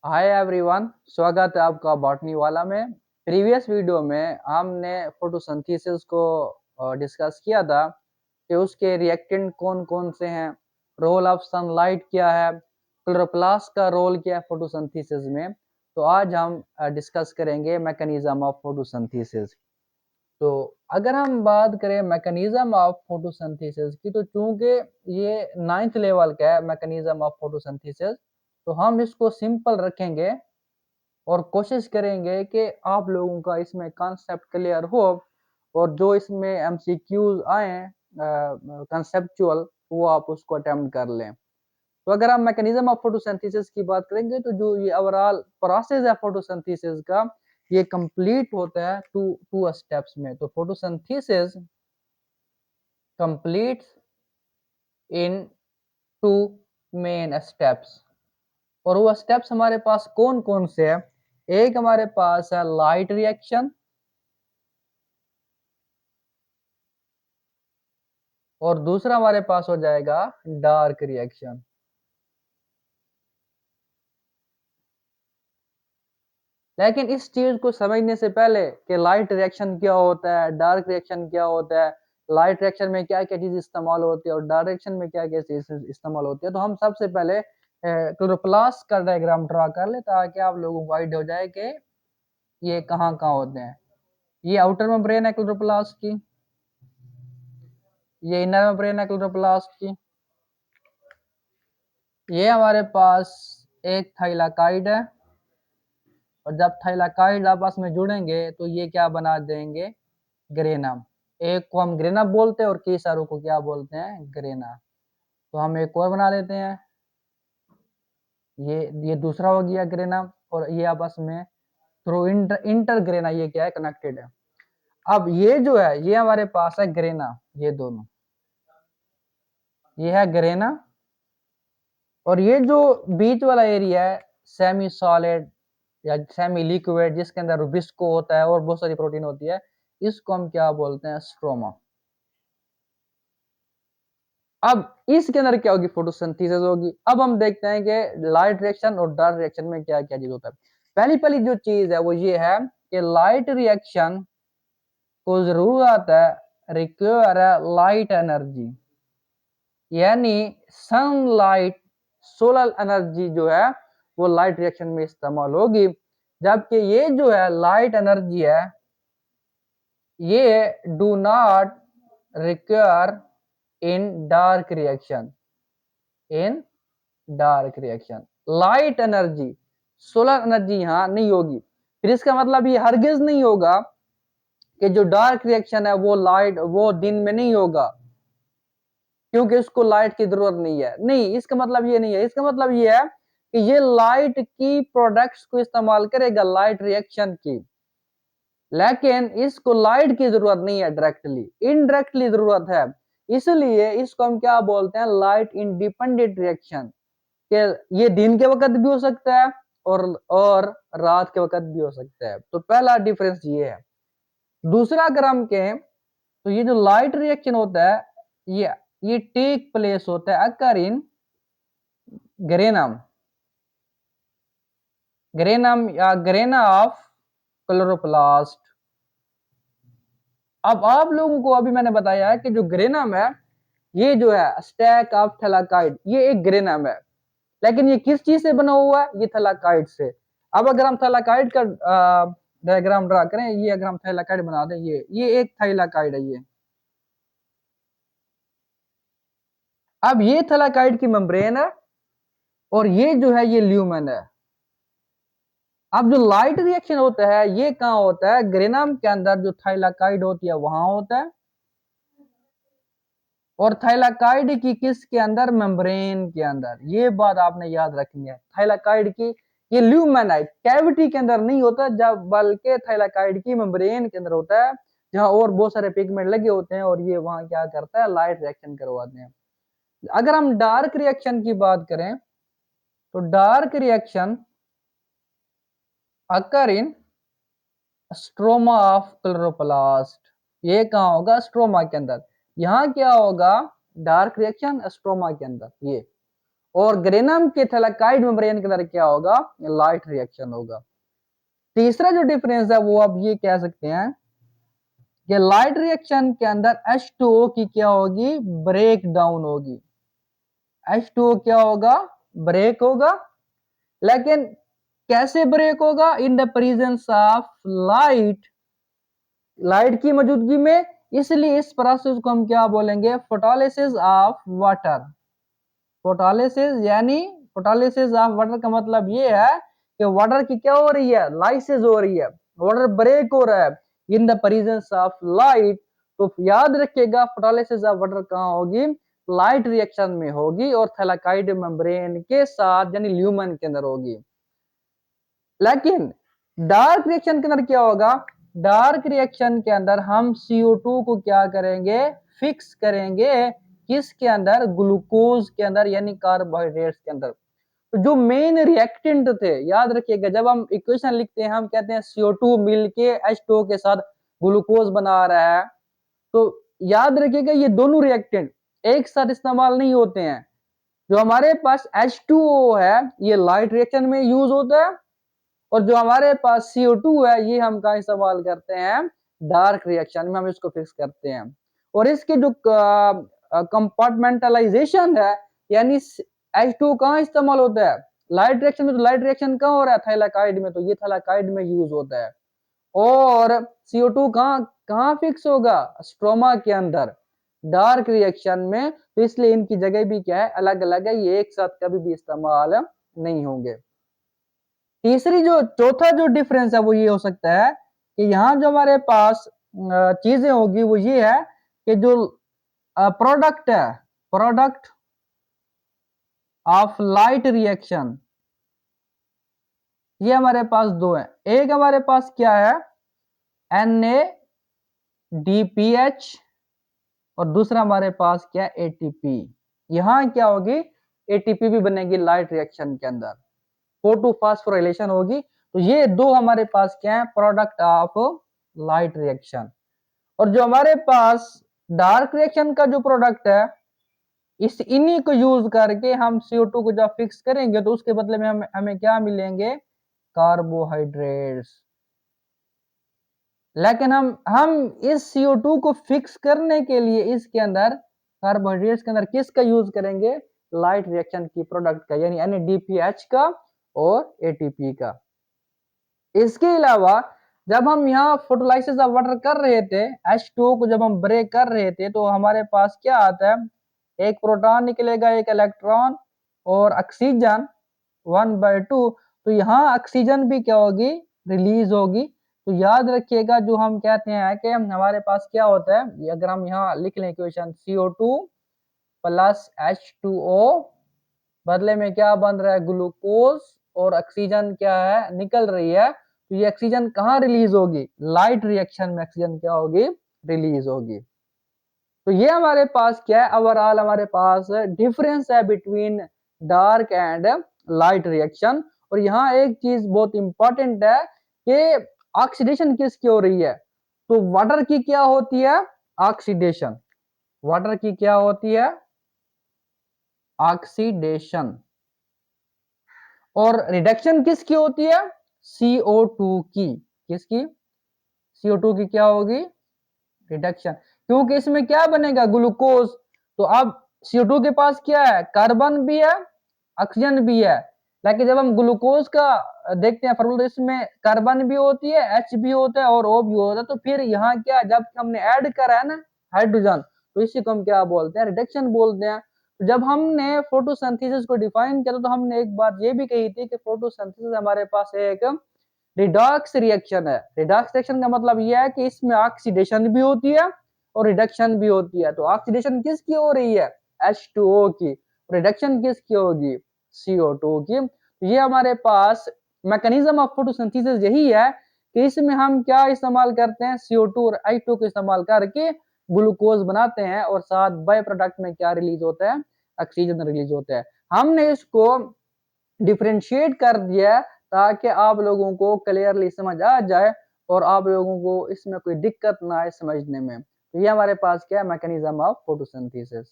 Hi everyone, स्वागत है आपका बॉटनी वाला में। प्रीवियस वीडियो में हमने फोटोसिंथेसिस को डिस्कस किया था कि उसके रिएक्टेंट कौन कौन से हैं, रोल ऑफ सनलाइट क्या है, क्लोरोप्लास्ट का रोल क्या है फोटोसिंथेसिस में। तो आज हम डिस्कस करेंगे मैकेनिज्म ऑफ फोटोसिंथेसिस। तो अगर हम बात करें मैकेनिज्म ऑफ फोटोसिंथेसिस की, तो चूंकि ये 9th लेवल का है मैकेनिज्म ऑफ फोटोसिंथेसिस, तो हम इसको सिंपल रखेंगे और कोशिश करेंगे कि आप लोगों का इसमें कॉन्सेप्ट क्लियर हो और जो इसमें एमसीक्यूज आए कंसेप्चुअल, वो आप उसको अटेम्प्ट कर लें। तो अगर हम मैकेनिज्म ऑफ फोटोसिंथेसिस की बात करेंगे, तो जो ये ओवरऑल प्रोसेस है फोटोसिंथेसिस का, ये कंप्लीट होता है टू स्टेप्स में। तो photosynthesis completes in two main steps. और वो स्टेप्स हमारे पास कौन कौन से हैं? एक हमारे पास है लाइट रिएक्शन, और दूसरा हमारे पास हो जाएगा डार्क रिएक्शन। लेकिन इस चीज को समझने से पहले कि लाइट रिएक्शन क्या होता है, डार्क रिएक्शन क्या होता है, लाइट रिएक्शन में क्या क्या चीज इस्तेमाल होती है और डार्क रिएक्शन में क्या क्या चीज इस्तेमाल होती है, तो हम सबसे पहले क्लोरोप्लास्ट का डायग्राम ड्रा कर ले, ताकि आप लोगों को आइडिया हो जाए कि ये कहाँ कहाँ होते हैं। ये आउटर मेम्ब्रेन है क्लोरोप्लास्ट की, ये इनर मेम्ब्रेन है क्लोरोप्लास्ट की, ये हमारे पास एक थाइलाकाइड है, और जब थाइलाकाइड आपस में जुड़ेंगे तो ये क्या बना देंगे? ग्रेनम। एक को हम ग्रेनम बोलते हैं और कई सारों को क्या बोलते हैं? ग्रेना। तो हम एक और बना लेते हैं, ये दूसरा हो गया ग्रेनम, और ये आपस में थ्रू इंटर ग्रेना ये क्या है? कनेक्टेड है। अब ये जो है ये हमारे पास है ग्रेना, ये दोनों, ये है ग्रेना, और ये जो बीच वाला एरिया है सेमी सॉलिड या सेमी लिक्विड, जिसके अंदर रुबिस्को होता है और बहुत सारी प्रोटीन होती है, इसको हम क्या बोलते हैं? स्ट्रोमा। अब इसके अंदर क्या होगी? फोटोसिंथेसिस होगी। अब हम देखते हैं कि लाइट रिएक्शन और डार्क रिएक्शन में क्या क्या चीज होता है। पहली जो चीज है वो ये है कि लाइट रिएक्शन को जरूरत है, रिक्वायर है लाइट एनर्जी, यानी सनलाइट, सोलर एनर्जी जो है वो लाइट रिएक्शन में इस्तेमाल होगी। जबकि ये जो है लाइट एनर्जी है, ये do not require in dark reaction. In dark reaction light energy, solar energy यहां नहीं होगी। फिर इसका मतलब ये हरगिज नहीं होगा कि जो डार्क रिएक्शन है वो दिन में नहीं होगा, क्योंकि उसको लाइट की जरूरत नहीं है। नहीं, इसका मतलब ये नहीं है। इसका मतलब ये है कि ये लाइट की प्रोडक्ट्स को इस्तेमाल करेगा, लाइट रिएक्शन की, लेकिन इसको लाइट की जरूरत नहीं है डायरेक्टली, इनडायरेक्टली जरूरत है। इसलिए इसको हम क्या बोलते हैं? Light independent reaction. कि ये दिन के वक्त भी हो सकता है और रात के वक्त भी हो सकता है। तो पहला डिफरेंस ये है। दूसरा अगर हम कहें, तो ये जो लाइट रिएक्शन होता है, ये टेक प्लेस होता है अकर इन ग्रेनम, ग्रेनम या ग्रेना ऑफ क्लोरोप्लास्ट। अब आप लोगों को अभी मैंने बताया है कि जो ग्रेनम है, ये जो है स्टैक ऑफ थैलाकाइड, ये एक ग्रेनम है। लेकिन ये किस चीज से बना हुआ है? ये थैलाकाइड से। अब अगर हम थैलाकाइड का डायग्राम ड्रा करें, ये अगर हम थैलाकाइड बना दें, ये एक थैलाकाइड है ये। अब ये थैलाकाइड की मेम्ब्रेन है, और ये जो है ये ल्यूमेन है। अब जो लाइट रिएक्शन होता है ये कहाँ होता है? ग्रेनम के अंदर जो थाइलाकाइड होती है वहां होता है, और थाइलाकाइड की किसके अंदर? मेम्ब्रेन के अंदर। ये बात आपने याद रखनी है। थाइलाकाइड की ये ल्यूमेन है, कैविटी के अंदर नहीं होता, जब बल्कि थाइलाकाइड की मेम्ब्रेन के अंदर होता है, जहां और बहुत सारे पिगमेंट लगे होते हैं, और ये वहां क्या करता है? लाइट रिएक्शन करवाते हैं। अगर हम डार्क रिएक्शन की बात करें, तो dark reaction occur in stroma of chloroplast. ये कहाँ होगा? स्ट्रोमा के अंदर। यहाँ क्या होगा? डार्क रिएक्शन स्ट्रोमा के अंदर। ये और ग्रेनम के थैलाकाइड मेम्ब्रेन के अंदर क्या होगा, लाइट रिएक्शन होगा। तीसरा जो डिफरेंस है वो आप ये कह सकते हैं कि लाइट रिएक्शन के अंदर H2O की क्या होगी, ब्रेक डाउन होगी। H2O क्या होगा, ब्रेक होगा। लेकिन कैसे ब्रेक होगा, in the presence of light, light की मौजूदगी में। इसलिए इस प्रोसेस को हम क्या बोलेंगे, फोटोलिसिस ऑफ वाटर। फोटोलिसिस यानी फोटोलिसिस ऑफ वाटर का मतलब ये है कि वाटर की क्या हो रही है, लाइसिस हो रही है, वाटर ब्रेक हो रहा है in the presence of light. तो याद रखिएगा फोटोलिसिस ऑफ वाटर कहाँ होगी, लाइट रिएक्शन में होगी और थैलाकाइड मेम्ब्रेन के साथ यानी ल्यूमन के अंदर होगी। लेकिन डार्क रिएक्शन के अंदर क्या होगा, डार्क रिएक्शन के अंदर हम CO2 को क्या करेंगे, फिक्स करेंगे किसके अंदर, ग्लूकोज के अंदर यानी कार्बोहाइड्रेट्स के अंदर। तो जो मेन रिएक्टेंट थे, याद रखिएगा जब हम इक्वेशन लिखते हैं हम कहते हैं CO2 मिलके H2O के साथ ग्लूकोज बना रहा है। तो याद रखिएगा ये दोनों रिएक्टेंट एक साथ इस्तेमाल नहीं होते हैं। जो हमारे पास H2O है ये लाइट रिएक्शन में यूज होता है और जो हमारे पास CO2 है ये हम कहा इस्तेमाल करते हैं, डार्क रिएक्शन में हम इसको फिक्स करते हैं। और इसके जो कंपार्टमेंटलाइजेशन है यानी H2O कहाँ इस्तेमाल होता है, लाइट रिएक्शन में। तो लाइट रिएक्शन कहाँ हो रहा है, थैलाकाइड में, तो ये थैलाकाइड में यूज होता है। और CO2 कहाँ कहाँ फिक्स होगा, स्ट्रोमा के अंदर, डार्क रिएक्शन में। तो इसलिए इनकी जगह भी क्या है, अलग अलग है, ये एक साथ कभी भी इस्तेमाल नहीं होंगे। तीसरी जो चौथा जो डिफरेंस है वो ये हो सकता है कि यहाँ जो हमारे पास चीजें होगी वो ये है कि जो प्रोडक्ट है, प्रोडक्ट ऑफ लाइट रिएक्शन, ये हमारे पास दो है। एक हमारे पास क्या है, NADPH और दूसरा हमारे पास क्या है, ATP। यहाँ क्या होगी, ATP भी बनेगी लाइट रिएक्शन के अंदर, फोटो फास्फोराइलेशन होगी। तो ये दो हमारे पास क्या है, प्रोडक्ट ऑफ लाइट रिएक्शन। और जो हमारे पास डार्क रिएक्शन का जो प्रोडक्ट है, इस इन्हीं को यूज करके हम CO2 को जब फिक्स करेंगे तो उसके बदले में हमें क्या मिलेंगे, कार्बोहाइड्रेट्स। लेकिन हम इस CO2 को फिक्स करने के लिए इसके अंदर कार्बोहाइड्रेट्स के अंदर किसका यूज करेंगे, लाइट रिएक्शन की प्रोडक्ट का यानी NADPH का और ATP का। इसके अलावा जब हम यहाँ फोटोलाइसिस ऑफ वाटर कर रहे थे, H2O को जब हम ब्रेक कर रहे थे तो हमारे पास क्या आता है, एक प्रोटॉन निकलेगा, एक इलेक्ट्रॉन और ऑक्सीजन 1/2। तो यहाँ ऑक्सीजन भी क्या होगी, रिलीज होगी। तो याद रखिएगा जो हम कहते हैं कि हमारे पास क्या होता है, अगर हम यहाँ लिख लें इक्वेशन, CO2 प्लस H2O बदले में क्या बन रहा है, ग्लूकोज, और ऑक्सीजन क्या है, निकल रही है। तो ये ऑक्सीजन कहाँ रिलीज होगी, लाइट रिएक्शन में ऑक्सीजन क्या होगी, रिलीज होगी। तो ये हमारे पास क्या है, ओवरऑल हमारे पास डिफरेंस है between dark and light reaction. और यहाँ एक चीज बहुत इंपॉर्टेंट है कि ऑक्सीडेशन किसकी हो रही है, तो वाटर की क्या होती है, ऑक्सीडेशन। वाटर की क्या होती है, ऑक्सीडेशन। और रिडक्शन किसकी होती है, CO2 की। किसकी, CO2 की क्या होगी, रिडक्शन। क्योंकि इसमें क्या बनेगा, ग्लूकोज। तो अब CO2 के पास क्या है, कार्बन भी है, ऑक्सीजन भी है। लेकिन जब हम ग्लूकोज का देखते हैं फॉर्मूला, तो इसमें कार्बन भी होती है, H भी होता है और O भी होता है। तो फिर यहाँ क्या, जब हमने ऐड करा है ना हाइड्रोजन, तो इसी को हम क्या बोलते हैं, रिडक्शन बोलते हैं। तो जब हमने फोटोसिंथेसिस को डिफाइन किया तो हमने एक बात ये भी कही थी कि फोटोसिंथेसिस हमारे पास एक रिडॉक्स रिएक्शन है। रिडॉक्स रिएक्शन का मतलब यह है कि इसमें ऑक्सीडेशन भी होती है और रिडक्शन भी होती है। तो ऑक्सीडेशन किसकी हो रही है, H2O की। रिडक्शन किसकी होगी, CO2 की। तो ये हमारे पास मैकेनिज्म ऑफ फोटोसिंथेसिस यही है कि इसमें हम क्या इस्तेमाल करते हैं, CO2 और H2O को इस्तेमाल करके ग्लूकोज बनाते हैं और साथ बाय प्रोडक्ट में क्या रिलीज होता है, ऑक्सीजन रिलीज होता है। हमने इसको डिफरेंशिएट कर दिया ताकि आप लोगों को क्लियरली समझ आ जाए और आप लोगों को इसमें कोई दिक्कत ना आए समझने में। तो ये हमारे पास क्या है, मैकेनिज्म ऑफ फोटोसिंथेसिस।